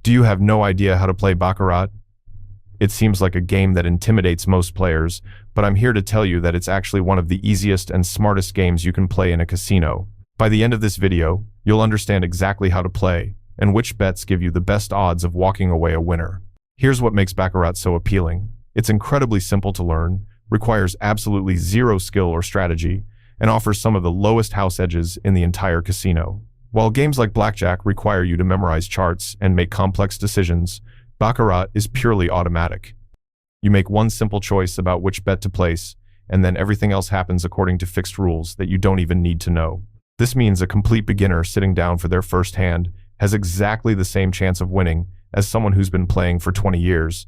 Do you have no idea how to play Baccarat? It seems like a game that intimidates most players, but I'm here to tell you that it's actually one of the easiest and smartest games you can play in a casino. By the end of this video, you'll understand exactly how to play, and which bets give you the best odds of walking away a winner. Here's what makes Baccarat so appealing. It's incredibly simple to learn, requires absolutely zero skill or strategy, and offers some of the lowest house edges in the entire casino. While games like blackjack require you to memorize charts and make complex decisions, Baccarat is purely automatic. You make one simple choice about which bet to place, and then everything else happens according to fixed rules that you don't even need to know. This means a complete beginner sitting down for their first hand has exactly the same chance of winning as someone who's been playing for 20 years,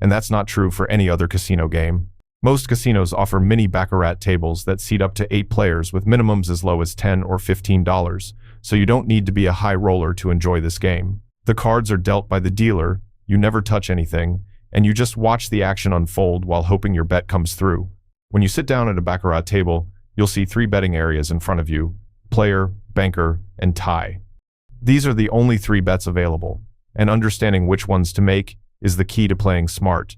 and that's not true for any other casino game. Most casinos offer mini Baccarat tables that seat up to 8 players with minimums as low as $10 or $15, so you don't need to be a high roller to enjoy this game. The cards are dealt by the dealer, you never touch anything, and you just watch the action unfold while hoping your bet comes through. When you sit down at a Baccarat table, you'll see 3 betting areas in front of you: player, banker, and tie. These are the only 3 bets available, and understanding which ones to make is the key to playing smart.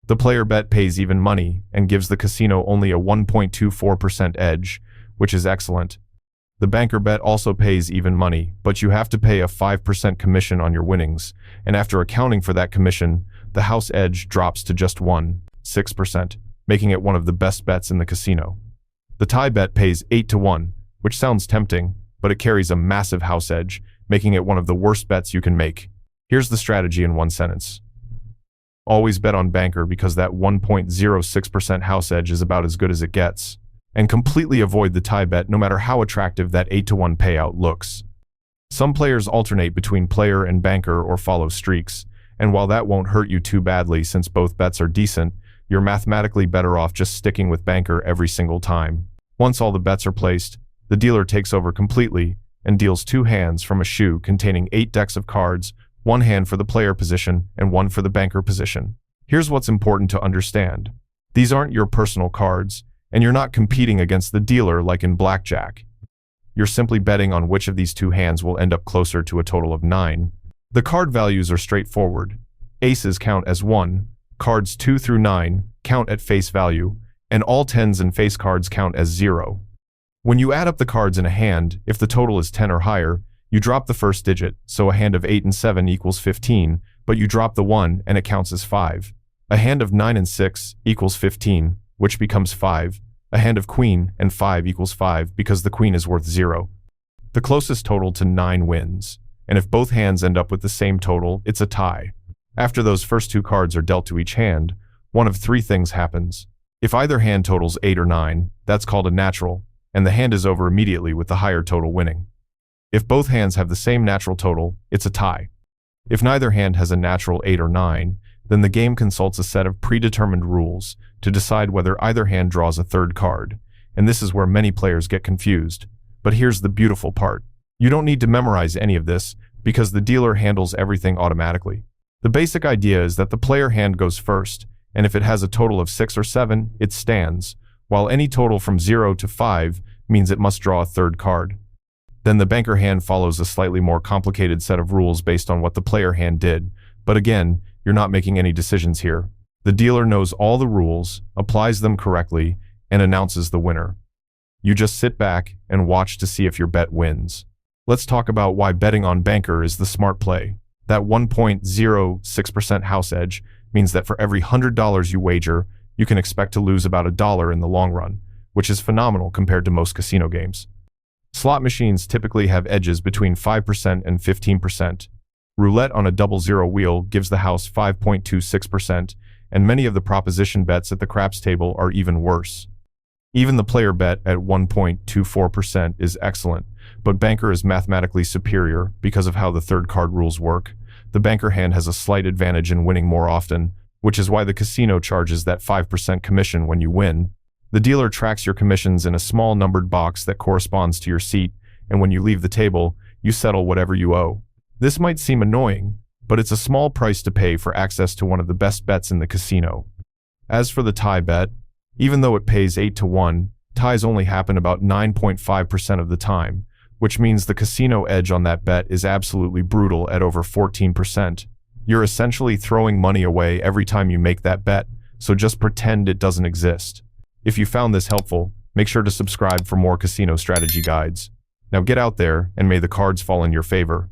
The player bet pays even money and gives the casino only a 1.24% edge, which is excellent. The banker bet also pays even money, but you have to pay a 5% commission on your winnings, and after accounting for that commission, the house edge drops to just 1.6%, making it one of the best bets in the casino. The tie bet pays 8-1, which sounds tempting, but it carries a massive house edge, making it one of the worst bets you can make. Here's the strategy in one sentence. Always bet on banker because that 1.06% house edge is about as good as it gets. And completely avoid the tie bet no matter how attractive that 8-1 payout looks. Some players alternate between player and banker or follow streaks, and while that won't hurt you too badly since both bets are decent, you're mathematically better off just sticking with banker every single time. Once all the bets are placed, the dealer takes over completely and deals 2 hands from a shoe containing 8 decks of cards, 1 hand for the player position and 1 for the banker position. Here's what's important to understand. These aren't your personal cards, and you're not competing against the dealer like in blackjack. You're simply betting on which of these 2 hands will end up closer to a total of 9. The card values are straightforward. Aces count as 1, cards 2 through 9 count at face value, and all 10s and face cards count as 0. When you add up the cards in a hand, if the total is 10 or higher, you drop the first digit, so a hand of 8 and 7 equals 15, but you drop the 1 and it counts as 5. A hand of 9 and 6 equals 15, which becomes 5. A hand of queen and 5 equals 5 because the queen is worth 0. The closest total to 9 wins, and if both hands end up with the same total, it's a tie. After those first 2 cards are dealt to each hand, one of 3 things happens. If either hand totals 8 or 9, that's called a natural, and the hand is over immediately with the higher total winning. If both hands have the same natural total, it's a tie. If neither hand has a natural 8 or 9, then the game consults a set of predetermined rules to decide whether either hand draws a 3rd card, and this is where many players get confused. But here's the beautiful part. You don't need to memorize any of this because the dealer handles everything automatically. The basic idea is that the player hand goes first, and if it has a total of 6 or 7, it stands, while any total from 0 to 5 means it must draw a 3rd card. Then the banker hand follows a slightly more complicated set of rules based on what the player hand did, but again, you're not making any decisions here. The dealer knows all the rules, applies them correctly, and announces the winner. You just sit back and watch to see if your bet wins. Let's talk about why betting on banker is the smart play. That 1.06% house edge means that for every $100 you wager, you can expect to lose about $1 in the long run, which is phenomenal compared to most casino games. Slot machines typically have edges between 5% and 15%. Roulette on a 00 wheel gives the house 5.26%, and many of the proposition bets at the craps table are even worse. Even the player bet at 1.24% is excellent, but banker is mathematically superior because of how the 3rd card rules work. The banker hand has a slight advantage in winning more often, which is why the casino charges that 5% commission when you win. The dealer tracks your commissions in a small numbered box that corresponds to your seat, and when you leave the table, you settle whatever you owe. This might seem annoying, but it's a small price to pay for access to one of the best bets in the casino. As for the tie bet, even though it pays 8-1, ties only happen about 9.5% of the time, which means the casino edge on that bet is absolutely brutal at over 14%. You're essentially throwing money away every time you make that bet, so just pretend it doesn't exist. If you found this helpful, make sure to subscribe for more casino strategy guides. Now get out there, and may the cards fall in your favor.